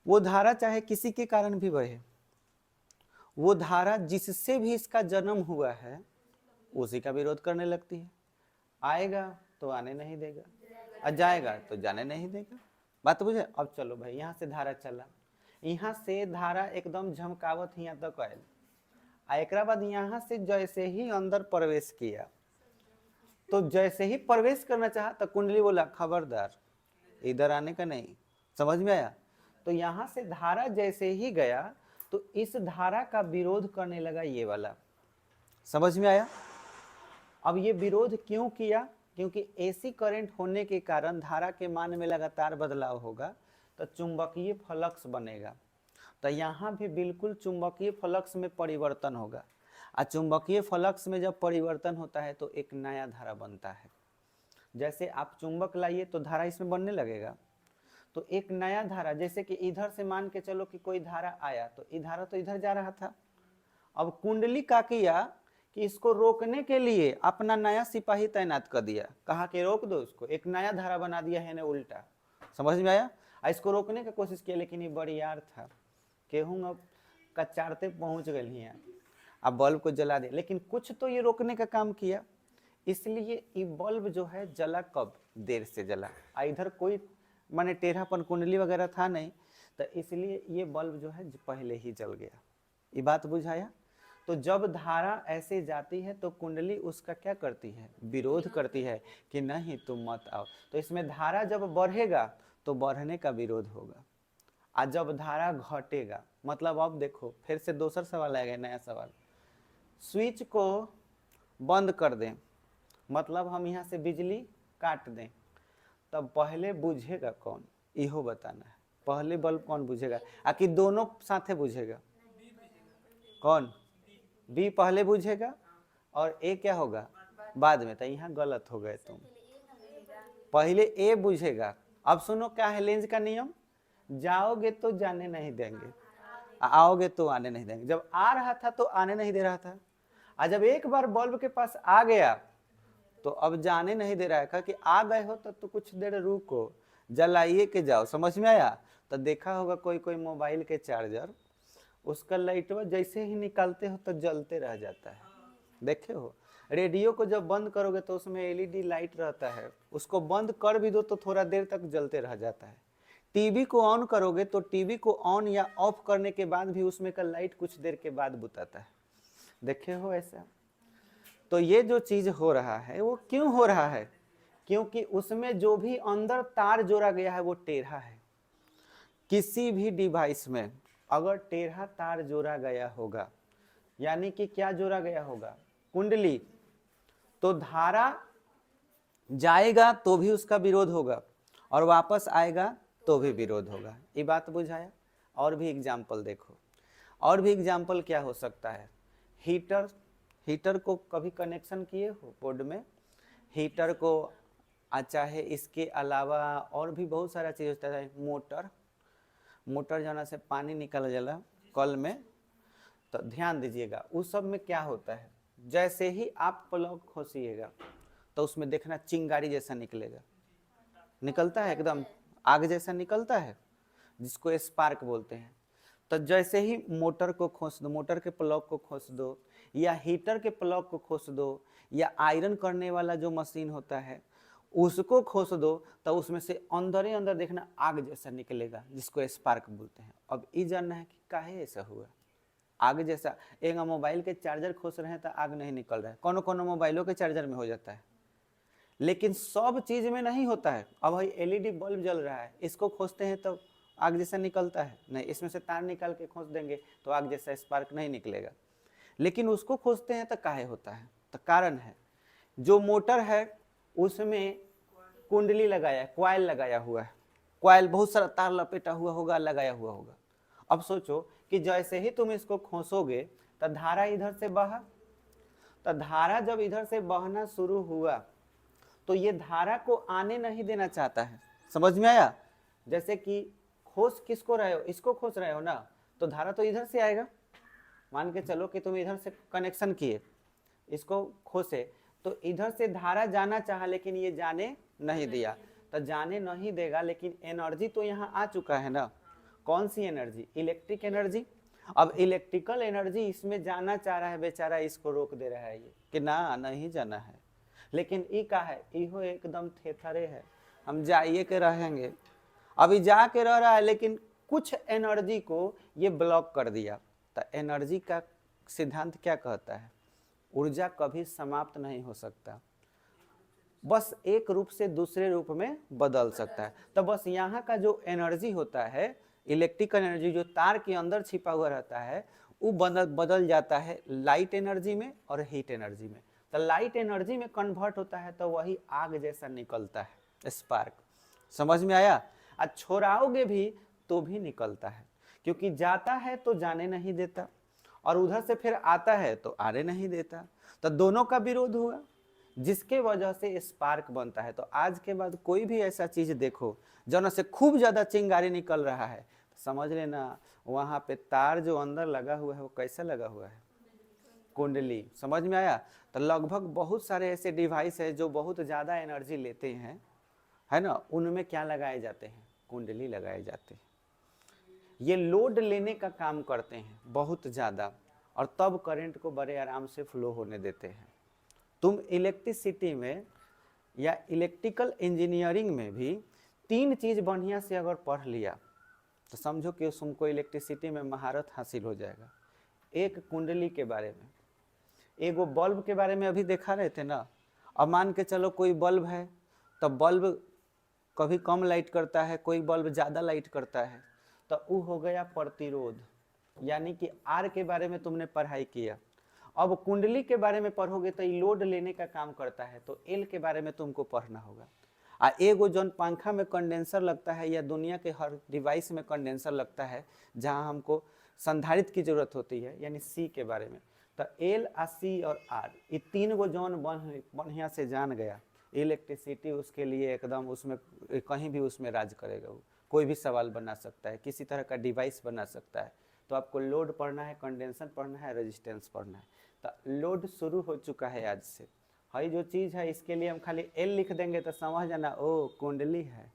वो धारा चाहे किसी के कारण भी बहे, वो धारा जिससे भी इसका जन्म हुआ है उसी का विरोध करने लगती है। आएगा तो आने नहीं देगा, और जाएगा तो जाने नहीं देगा। बात बुझे? अब चलो भाई, यहाँ से धारा चला, यहाँ से धारा एकदम झमकावत यहाँ तक आयल, एक बाद यहाँ से जैसे ही अंदर प्रवेश किया, तो जैसे ही प्रवेश करना चाहा तो कुंडली बोला खबरदार इधर आने का नहीं। समझ में आया? तो यहाँ से धारा जैसे ही गया तो इस धारा का विरोध करने लगा ये वाला। समझ में आया? अब ये विरोध क्यों किया? क्योंकि एसी करंट होने के कारण धारा के मान में लगातार बदलाव होगा तो चुंबकीय फ्लक्स बनेगा। तो यहाँ भी बिल्कुल चुंबकीय फ्लक्स में परिवर्तन होगा, और चुंबकीय फ्लक्स में जब परिवर्तन होता है तो एक नया धारा बनता है। जैसे आप चुंबक लाइए तो धारा इसमें बनने लगेगा, तो एक नया धारा, जैसे कि इधर से मान के चलो कि कोई धारा आया तो ये धारा तो इधर जा रहा था। अब कुंडली का किया कि इसको रोकने के लिए अपना नया सिपाही तैनात कर दिया, कहा कि रोक दो इसको, एक नया धारा बना दिया है ना उल्टा। समझ में आया? इसको रोकने की कोशिश किया लेकिन ये बड़ी यार था, केहूँ अब कचारते पहुंच गए हैं, अब बल्ब को जला दे, लेकिन कुछ तो ये रोकने का काम किया। इसलिए ये बल्ब जो है जला कब? देर से जला। इधर कोई माने टेढ़ापन कुंडली वगैरह था नहीं, तो इसलिए ये बल्ब जो है पहले ही जल गया। ये बात बुझाया? तो जब धारा ऐसे जाती है तो कुंडली उसका क्या करती है? विरोध करती है कि नहीं तुम मत आओ। तो इसमें धारा जब बढ़ेगा तो बढ़ने का विरोध होगा, और जब धारा घटेगा मतलब, अब देखो फिर से दूसरा सवाल आएगा, नया सवाल। स्विच को बंद कर दें मतलब हम यहाँ से बिजली काट दें, तब पहले बुझेगा कौन? इहो बताना है। पहले बल्ब कौन बुझेगा? आखिर दोनों साथे बुझेगा? कौन? बी पहले बुझेगा और ए क्या होगा? बाद में। तो यहाँ गलत हो गए तुम, पहले ए बुझेगा। अब सुनो क्या है लेंज का नियम, जाओगे तो जाने नहीं देंगे, आओगे तो आने नहीं देंगे। जब आ रहा था तो आने नहीं दे रहा था, और जब एक बार बल्ब के पास आ गया तो अब जाने नहीं दे रहा है। कहा कि आ गए हो तो कुछ देर रुको, जलाइए के जाओ। समझ में आया? तो देखा होगा कोई कोई मोबाइल के चार्जर, उसका लाइट जैसे ही निकालते हो तो जलते रह जाता है, देखे हो? रेडियो को जब बंद करोगे तो उसमें एलईडी लाइट रहता है, उसको बंद कर भी दो तो थोड़ा देर तक जलते रह जाता है। टीवी को ऑन करोगे तो टीवी को ऑन या ऑफ करने के बाद भी उसमें का लाइट कुछ देर के बाद बुताता है, देखे हो ऐसा? तो ये जो चीज हो रहा है वो क्यों हो रहा है? क्योंकि उसमें जो भी अंदर तार जोड़ा गया है वो टेढ़ा है। किसी भी डिवाइस में अगर टेढ़ा तार जोड़ा गया होगा, यानी कि क्या जोड़ा गया होगा? कुंडली, तो धारा जाएगा तो भी उसका विरोध होगा और वापस आएगा तो भी विरोध होगा। ये बात बुझाया? और भी एग्जाम्पल देखो, और भी एग्जाम्पल क्या हो सकता है? हीटर को कभी कनेक्शन किए हो बोर्ड में? हीटर को, चाहे इसके अलावा और भी बहुत सारा चीज़ होता है। मोटर जाना से पानी निकल जाला कल में, तो ध्यान दीजिएगा उस सब में क्या होता है, जैसे ही आप प्लग खोसिएगा तो उसमें देखना चिंगारी जैसा निकलेगा, निकलता है एकदम आग जैसा निकलता है, जिसको स्पार्क बोलते हैं। तो जैसे ही मोटर को खोस दो, मोटर के प्लग को खोस दो, या हीटर के प्लग को खोस दो, या आयरन करने वाला जो मशीन होता है उसको खोस दो, तो उसमें से अंदर ही अंदर देखना आग जैसा निकलेगा, जिसको स्पार्क बोलते हैं। अब ये जानना है कि काहे ऐसा हुआ आग जैसा। एक मोबाइल के चार्जर खोस रहे हैं तो आग नहीं निकल रहा है, कोनो कोनो मोबाइलों के चार्जर में हो जाता है, लेकिन सब चीज में नहीं होता है। अब भाई एलईडी बल्ब जल रहा है, इसको खोसते हैं तो आग जैसा निकलता है? नहीं, इसमें से तार निकाल के खोस देंगे तो आग जैसा स्पार्क नहीं निकलेगा। लेकिन उसको खोसते हैं तो काहे होता है? तो कारण है, जो मोटर है उसमें कुंडली लगाया है, क्वाइल लगाया हुआ है, क्वाइल बहुत सारा तार लपेटा हुआ होगा, लगाया हुआ होगा। अब सोचो कि जैसे ही तुम इसको खोसोगे तो धारा इधर से बहा, तो धारा जब इधर से बहना शुरू हुआ तो ये धारा को आने नहीं देना चाहता है। समझ में आया? जैसे कि खोस किसको रहे हो? इसको खोस रहे हो ना, तो धारा तो इधर से आएगा। मान के चलो कि तुम इधर से कनेक्शन किए, इसको खोसे, तो इधर से धारा जाना चाहा लेकिन ये जाने नहीं दिया, तो जाने नहीं देगा, लेकिन एनर्जी तो यहाँ आ चुका है ना। कौन सी एनर्जी? Electric energy. अब इलेक्ट्रिकल एनर्जी इसमें जाना चाह रहा है, बेचारा इसको रोक दे रहा है ये कि ना नहीं जाना है। लेकिन ई का है, इहो एकदम थेथरे है, हम जाइए के रहेंगे। अभी जाके रह रहा है लेकिन कुछ एनर्जी को ये ब्लॉक कर दिया, तो एनर्जी का सिद्धांत क्या कहता है? ऊर्जा कभी समाप्त नहीं हो सकता, बस एक रूप से दूसरे रूप में बदल सकता है। तो बस यहाँ का जो एनर्जी होता है, इलेक्ट्रिकल एनर्जी जो तार के अंदर छिपा हुआ रहता है, वो बदल जाता है लाइट एनर्जी में और हीट एनर्जी में। तो लाइट एनर्जी में कन्वर्ट होता है तो वही आग जैसा निकलता है, स्पार्क। समझ में आया? आज छोड़ाओगे भी तो भी निकलता है, क्योंकि जाता है तो जाने नहीं देता और उधर से फिर आता है तो आने नहीं देता। तो दोनों का विरोध हुआ, जिसके वजह से स्पार्क बनता है। तो आज के बाद कोई भी ऐसा चीज देखो जौन से खूब ज्यादा चिंगारी निकल रहा है, तो समझ लेना वहां पे तार जो अंदर लगा हुआ है वो कैसा लगा हुआ है? कुंडली। समझ में आया? तो लगभग बहुत सारे ऐसे डिवाइस है जो बहुत ज्यादा एनर्जी लेते हैं, है ना, उनमें क्या लगाए जाते हैं? कुंडली लगाए जाते हैं। ये लोड लेने का काम करते हैं बहुत ज़्यादा, और तब करंट को बड़े आराम से फ्लो होने देते हैं। तुम इलेक्ट्रिसिटी में या इलेक्ट्रिकल इंजीनियरिंग में भी 3 चीज़ बढ़िया से अगर पढ़ लिया तो समझो कि तुमको इलेक्ट्रिसिटी में महारत हासिल हो जाएगा। एक कुंडली के बारे में, एगो बल्ब के बारे में अभी देखा रहे थे ना। अब मान के चलो कोई बल्ब है, तो बल्ब कभी कम लाइट करता है, कोई बल्ब ज़्यादा लाइट करता है, तो वो हो गया प्रतिरोध, यानी कि आर के बारे में तुमने पढ़ाई किया। अब कुंडली के बारे में पढ़ोगे तो ये लोड लेने का काम करता है, तो एल के बारे में तुमको पढ़ना होगा। आ एगो जौन पंखा में कंडेंसर लगता है या दुनिया के हर डिवाइस में कंडेंसर लगता है जहाँ हमको संधारित्र की जरूरत होती है, यानी सी के बारे में। तो एल आ सी और आर, ये 3 गो जौन बढ़िया से जान गया, इलेक्ट्रिसिटी उसके लिए एकदम उसमें कहीं भी उसमें राज करेगा। वो कोई भी सवाल बना सकता है, किसी तरह का डिवाइस बना सकता है। तो आपको लोड पढ़ना है, कंडेंसर पढ़ना है, रेजिस्टेंस पढ़ना है। तो लोड शुरू हो चुका है आज से। हई जो चीज़ है इसके लिए हम खाली एल लिख देंगे तो समझ जाना ओ कुंडली है।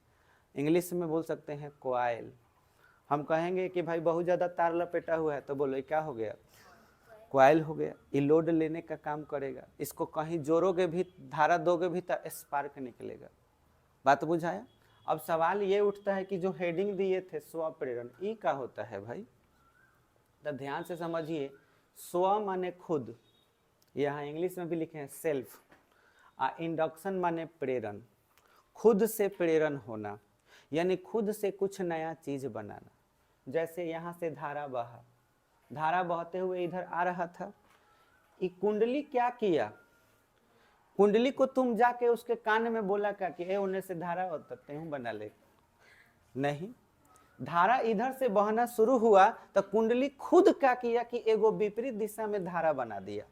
इंग्लिश में बोल सकते हैं कॉइल। हम कहेंगे कि भाई बहुत ज़्यादा तार लपेटा हुआ है, तो बोलो क्या हो गया? कॉइल हो गया। ये लोड लेने का काम करेगा। इसको कहीं जोड़ोगे भी, धारा दोगे भी तो स्पार्क निकलेगा। बात बुझाया? अब सवाल ये उठता है कि जो हेडिंग दिए थे स्व प्रेरण, ये क्या होता है भाई? तो ध्यान से समझिए, स्व माने खुद, यहाँ इंग्लिश में भी लिखे हैं सेल्फ, इंडक्शन माने प्रेरण, खुद से प्रेरण होना, यानी खुद से कुछ नया चीज बनाना। जैसे यहाँ से धारा बहा, धारा बहते हुए इधर आ रहा था, ये कुंडली क्या किया? कुंडली को तुम जाके उसके कान में बोला क्या कि ए उन्हें से धारा होते हूँ बना ले? नहीं, धारा इधर से बहना शुरू हुआ तो कुंडली खुद क्या किया कि एगो विपरीत दिशा में धारा बना दिया।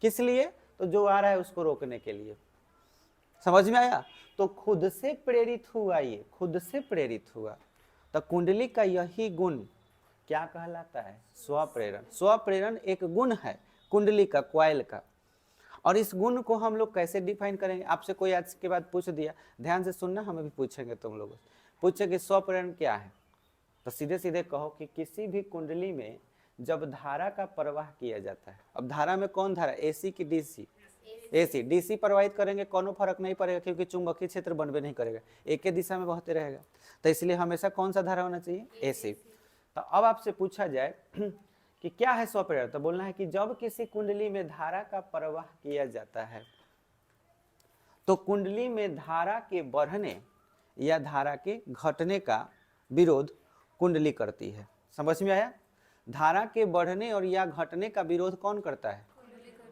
किस लिए? तो जो आ रहा है उसको रोकने के लिए। समझ में आया? तो खुद से प्रेरित हुआ, ये खुद से प्रेरित हुआ। तो कुंडली का यही गुण क्या कहलाता है? स्वप्रेरण। स्वप्रेरण एक गुण है कुंडली का, कॉइल का। और इस गुण को हम लोग कैसे डिफाइन करेंगे? आपसे कोई आज के बाद पूछ दिया, ध्यान से सुनना, हमें भी पूछेंगे, तुम लोग पूछे कि स्वप्रेरण क्या है, तो सीधे सीधे कहो कि किसी भी कुंडली में जब धारा का प्रवाह किया जाता है। अब धारा में कौन धारा? एसी की डीसी? एसी। डीसी प्रवाहित करेंगे कोनो फर्क नहीं पड़ेगा, क्योंकि चुंबकीय क्षेत्र बनबे नहीं करेगा, एक ही दिशा में बहते रहेगा। तो इसलिए हमेशा कौन सा धारा होना चाहिए? एसी। तो अब आपसे पूछा जाए कि क्या है स्वप्रेरण, तो बोलना है कि जब किसी कुंडली में धारा का प्रवाह किया जाता है तो कुंडली में धारा के बढ़ने या धारा के घटने का विरोध कुंडली करती है। समझ में आया? धारा के बढ़ने और या घटने का विरोध कौन करता है?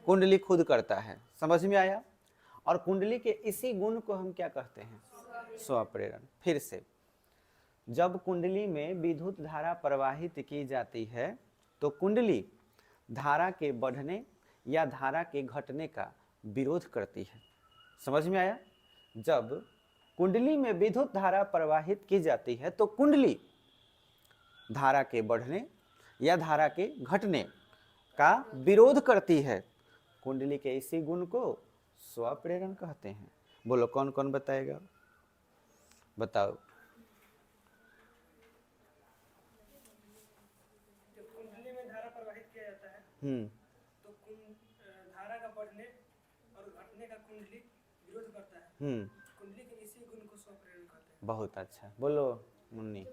कुंडली खुद करता है। समझ में आया? और कुंडली के इसी गुण को हम क्या कहते हैं? स्वप्रेरण। फिर से, जब कुंडली में विद्युत धारा प्रवाहित की जाती है तो कुंडली धारा के बढ़ने या धारा के घटने का विरोध करती है। समझ में आया? जब कुंडली में विद्युत धारा प्रवाहित की जाती है तो कुंडली धारा के बढ़ने या धारा के घटने का विरोध करती है। कुंडली के इसी गुण को स्वप्रेरण कहते हैं। बोलो कौन कौन बताएगा? बताओ। जब कुंडली में धारा प्रवाहित किया जाता है तो धारा का बढ़ने और घटने का कुंडली विरोध करता है। कुंडली के इसी गुण को स्वप्रेरण कहते हैं। बहुत अच्छा, बोलो मुन्नी।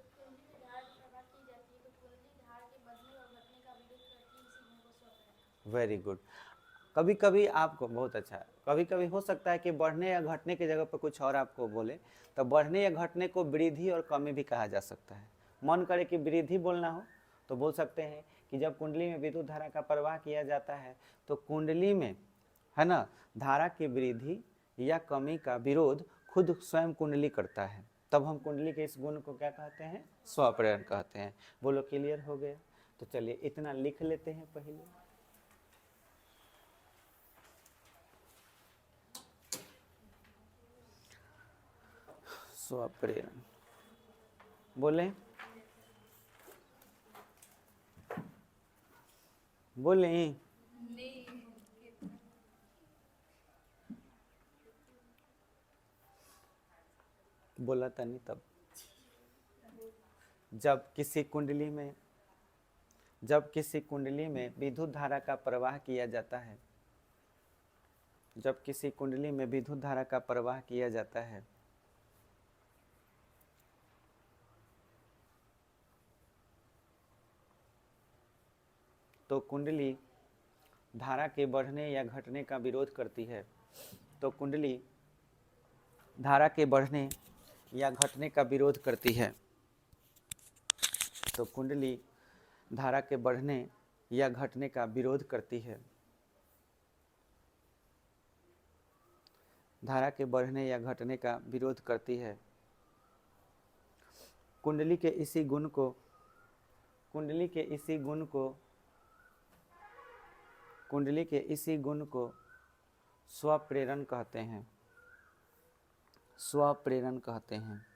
Very good. कभी कभी आपको बहुत अच्छा, कभी कभी हो सकता है कि बढ़ने या घटने की जगह पर कुछ और आपको बोले, तो बढ़ने या घटने को वृद्धि और कमी भी कहा जा सकता है। मन करे कि वृद्धि बोलना हो तो बोल सकते हैं कि जब कुंडली में विद्युत धारा का प्रवाह किया जाता है तो कुंडली में, है ना, धारा की वृद्धि या कमी का विरोध खुद स्वयं कुंडली करता है। तब हम कुंडली के इस गुण को क्या कहते हैं? स्वप्रेरण कहते हैं। बोलो क्लियर हो गया? तो चलिए इतना लिख लेते हैं पहले। स्वप्रेरण बोले, बोले बोला था नहीं तब। जब किसी कुंडली में विद्युत धारा का प्रवाह किया जाता है, जब किसी कुंडली में विद्युत धारा का प्रवाह किया जाता है तो कुंडली धारा के बढ़ने या घटने का विरोध करती है। तो कुंडली धारा के बढ़ने या घटने का विरोध करती है। तो कुंडली धारा के बढ़ने या घटने का विरोध करती है। धारा के बढ़ने या घटने का विरोध करती है। कुंडली के इसी गुण को स्वप्रेरण कहते हैं। स्वप्रेरण कहते हैं।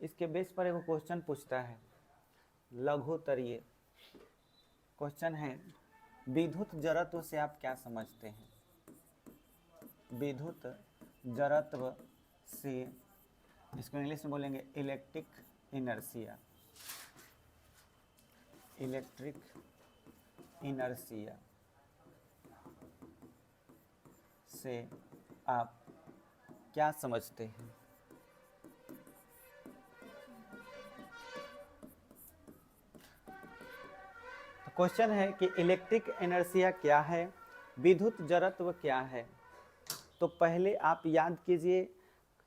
इसके बेस पर एक क्वेश्चन पूछता है, लघुत्तरीय क्वेश्चन है, विद्युत जड़त्व से आप क्या समझते हैं? विद्युत जड़त्व से, इसको इंग्लिश में बोलेंगे इलेक्ट्रिक इनर्शिया। इलेक्ट्रिक इनर्शिया से आप क्या समझते हैं? क्वेश्चन है कि इलेक्ट्रिक इनर्शिया क्या है, विद्युत जड़त्व क्या है। तो पहले आप याद कीजिए,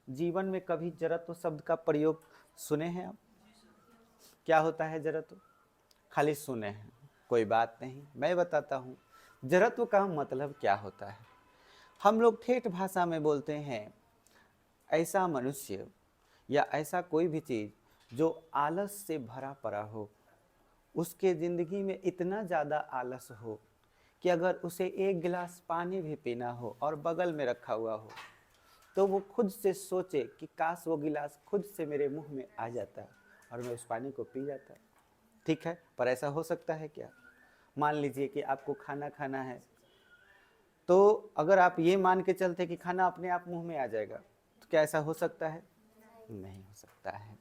जीवन में कभी जड़त्व शब्द का प्रयोग सुने हैं आप? क्या होता है जड़त्व? खाली सुने हैं, कोई बात नहीं, मैं बताता हूँ जड़त्व का मतलब क्या होता है। हम लोग ठेठ भाषा में बोलते हैं, ऐसा मनुष्य या ऐसा कोई भी चीज़ जो आलस से भरा पड़ा हो, उसके ज़िंदगी में इतना ज़्यादा आलस हो कि अगर उसे एक गिलास पानी भी पीना हो और बगल में रखा हुआ हो तो वो खुद से सोचे कि काश वो गिलास खुद से मेरे मुंह में आ जाता और मैं उस पानी को पी जाता। ठीक है, पर ऐसा हो सकता है क्या? मान लीजिए कि आपको खाना खाना है, तो अगर आप ये मान के चलते कि खाना अपने आप मुंह में आ जाएगा, तो क्या ऐसा हो सकता है? नहीं हो सकता है।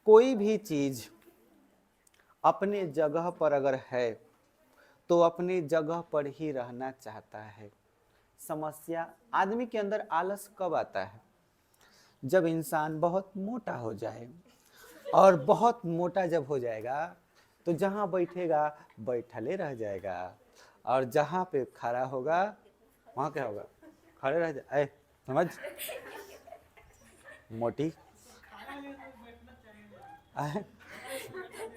कोई भी चीज़ अपने जगह पर अगर है तो अपनी जगह पर ही रहना चाहता है। समस्या आदमी के अंदर आलस कब आता है? जब इंसान बहुत मोटा हो जाए, और बहुत मोटा जब हो जाएगा तो जहाँ बैठेगा बैठले रह जाएगा, और जहाँ पे खड़ा होगा वहाँ क्या होगा? खड़े रह जाए। समझ, मोटी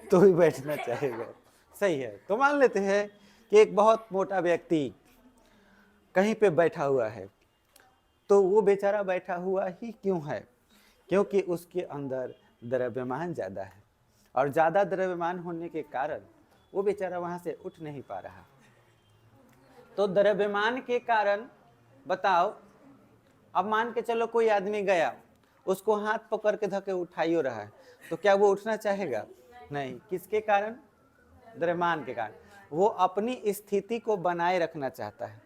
तो भी बैठना चाहेगा। सही है। तो मान लेते हैं कि एक बहुत मोटा व्यक्ति कहीं पे बैठा हुआ है, तो वो बेचारा बैठा हुआ ही क्यों है? क्योंकि उसके अंदर द्रव्यमान ज़्यादा है, और ज़्यादा द्रव्यमान होने के कारण वो बेचारा वहाँ से उठ नहीं पा रहा। तो द्रव्यमान के कारण बताओ, अब मान के चलो कोई आदमी गया, उसको हाथ पकड़ के धके उठाइयो रहा है, तो क्या वो उठना चाहेगा? नहीं। किसके कारण? द्रव्यमान के कारण। वो अपनी स्थिति को बनाए रखना चाहता है।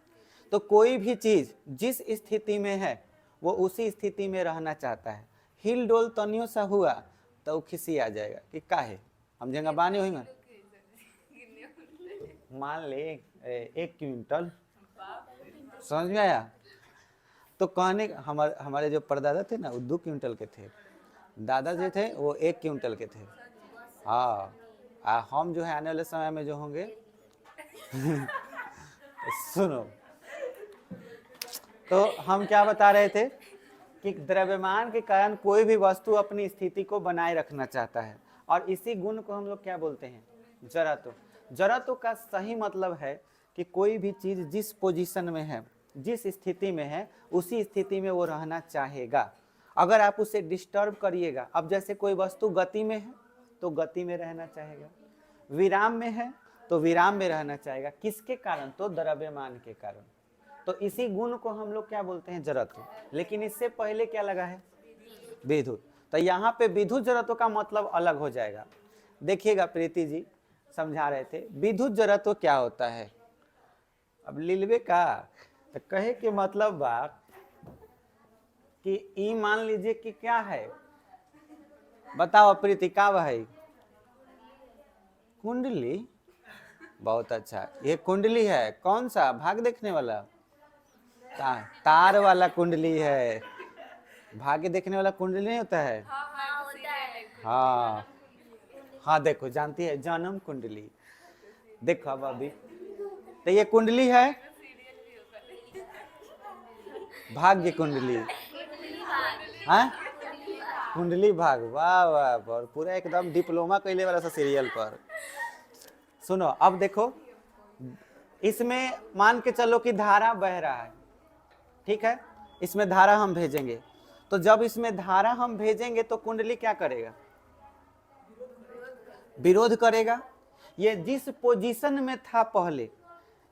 तो कोई भी चीज जिस स्थिति में है वो उसी स्थिति में रहना चाहता है। हिल डोल तनियो सा हुआ तो खिसी आ जाएगा कि काहे हम जगह बानी हुई। मान ले 1 क्विंटल, समझ में आया? तो कहने हमारे जो परदादा थे ना, वो 2 क्विंटल के थे। दादा जो थे वो 1 क्विंटल के थे। हाँ, हम जो है आने वाले समय में जो होंगे सुनो, तो हम क्या बता रहे थे कि द्रव्यमान के कारण कोई भी वस्तु अपनी स्थिति को बनाए रखना चाहता है, और इसी गुण को हम लोग क्या बोलते हैं, जड़त्व। जड़त्व का सही मतलब है कि कोई भी चीज जिस पोजीशन में है, जिस स्थिति में है, उसी स्थिति में वो रहना चाहेगा। अगर आप उसे डिस्टर्ब करिएगा, अब जैसे कोई वस्तु गति में है तो गति में रहना चाहेगा, विराम में है तो विराम में रहना चाहेगा। किसके कारण? तो द्रव्यमान के कारण। तो इसी गुण को हम लोग क्या बोलते हैं, जड़त्व। लेकिन इससे पहले क्या लगा है, विद्युत। तो यहाँ पे विद्युत जड़त्व का मतलब अलग हो जाएगा। देखिएगा, प्रीति जी समझा रहे थे विद्युत जड़त्व क्या होता है। अब लिलवे का तो कहे के मतलब बा कि ई मान लीजिए कि क्या है, बताओ प्रीति, का है कुंडली। बहुत अच्छा, ये कुंडली है। कौन सा भाग देखने वाला? तार वाला कुंडली है। भाग्य देखने वाला कुंडली नहीं होता है? हाँ हाँ, देखो जानती है, जन्म कुंडली। देखो अब अभी तो ये कुंडली है, भाग्य कुंडली, हाँ कुंडली भाग। वाह वाह, पूरा एकदम डिप्लोमा कैले वाला सा सीरियल पर। सुनो, अब देखो, इसमें मान के चलो कि धारा बह रहा है, ठीक है, इसमें धारा हम भेजेंगे। तो जब इसमें धारा हम भेजेंगे तो कुंडली क्या करेगा, विरोध करेगा। ये जिस पोजीशन में था पहले,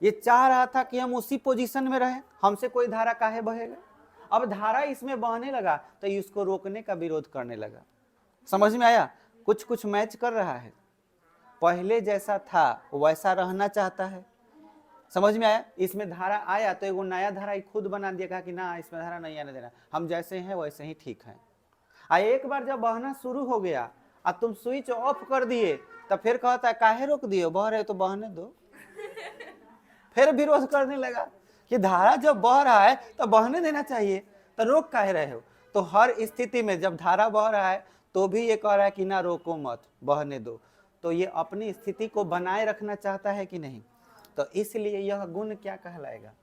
ये चाह रहा था कि हम उसी पोजीशन में रहे, हमसे कोई धारा काहे बहेगा। अब धारा इसमें बहने लगा तो ये उसको रोकने का विरोध करने लगा। समझ में आया? कुछ कुछ मैच कर रहा है, पहले जैसा था वैसा रहना चाहता है। समझ में आया? इसमें धारा आया तो एगो नया धारा खुद बना दिया, कहा कि ना इसमें धारा नहीं आने देना, हम जैसे हैं वैसे ही ठीक है। एक बार जब बहना शुरू हो गया और तुम स्विच ऑफ कर दिए, तो फिर कहता है काहे रोक दिए, बह रहे तो बहने दो। फिर विरोध करने लगा कि धारा जब बह रहा है तो बहने देना चाहिए, तो रोक काहे रहे हो। तो हर स्थिति में जब धारा बह रहा है तो भी ये कह रहा है कि ना रोको मत, बहने दो। तो ये अपनी स्थिति को बनाए रखना चाहता है कि नहीं। तो इसलिए यह गुण क्या कहलाएगा,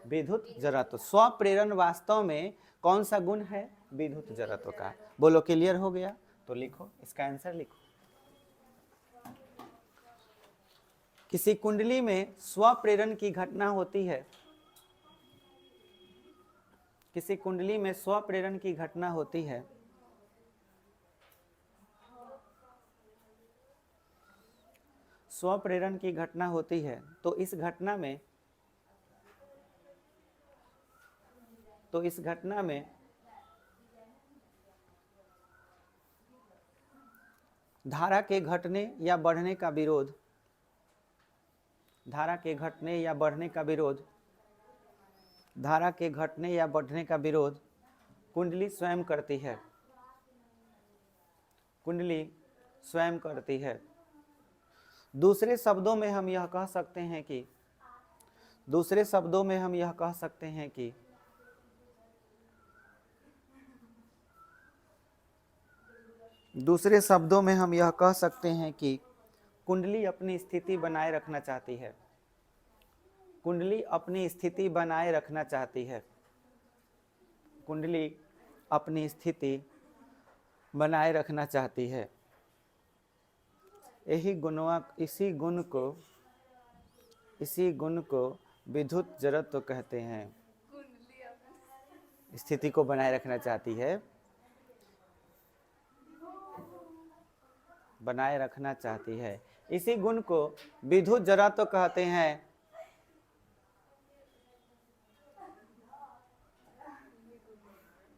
विद्युत जड़त्व। स्वप्रेरण वास्तव में कौन सा गुण है, विद्युत जड़त्व का। बोलो, क्लियर हो गया? तो लिखो, इसका आंसर लिखो। किसी कुंडली में स्वप्रेरण की घटना होती है, किसी कुंडली में स्वप्रेरण की घटना होती है, स्वप्रेरण की घटना होती है, तो इस घटना में धारा के घटने या बढ़ने का विरोध, धारा के घटने या बढ़ने का विरोध, धारा के घटने या बढ़ने का विरोध कुंडली स्वयं करती है, कुंडली स्वयं करती है। दूसरे शब्दों में हम यह कह सकते हैं कि, दूसरे शब्दों में हम यह कह सकते हैं कि दूसरे शब्दों में हम यह कह सकते हैं कि कुंडली अपनी स्थिति बनाए रखना चाहती है, कुंडली अपनी स्थिति बनाए रखना चाहती है, कुंडली अपनी स्थिति बनाए रखना चाहती है। इसी गुण को विद्युत जड़त्व कहते हैं। स्थिति को बनाए रखना चाहती है, बनाए रखना चाहती है, इसी गुण को विद्युत जड़त्व कहते हैं।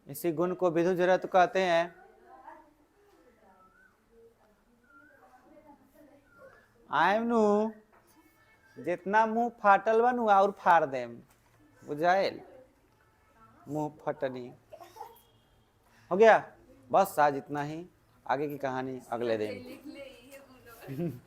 इसी गुण को विद्युत जड़त्व कहते हैं। आयम नु जितना मुंह फाटल बा नु और फाड़ देम, बुझाइल, मुंह फटनी। हो गया, बस आज इतना ही, आगे की कहानी अगले दिन।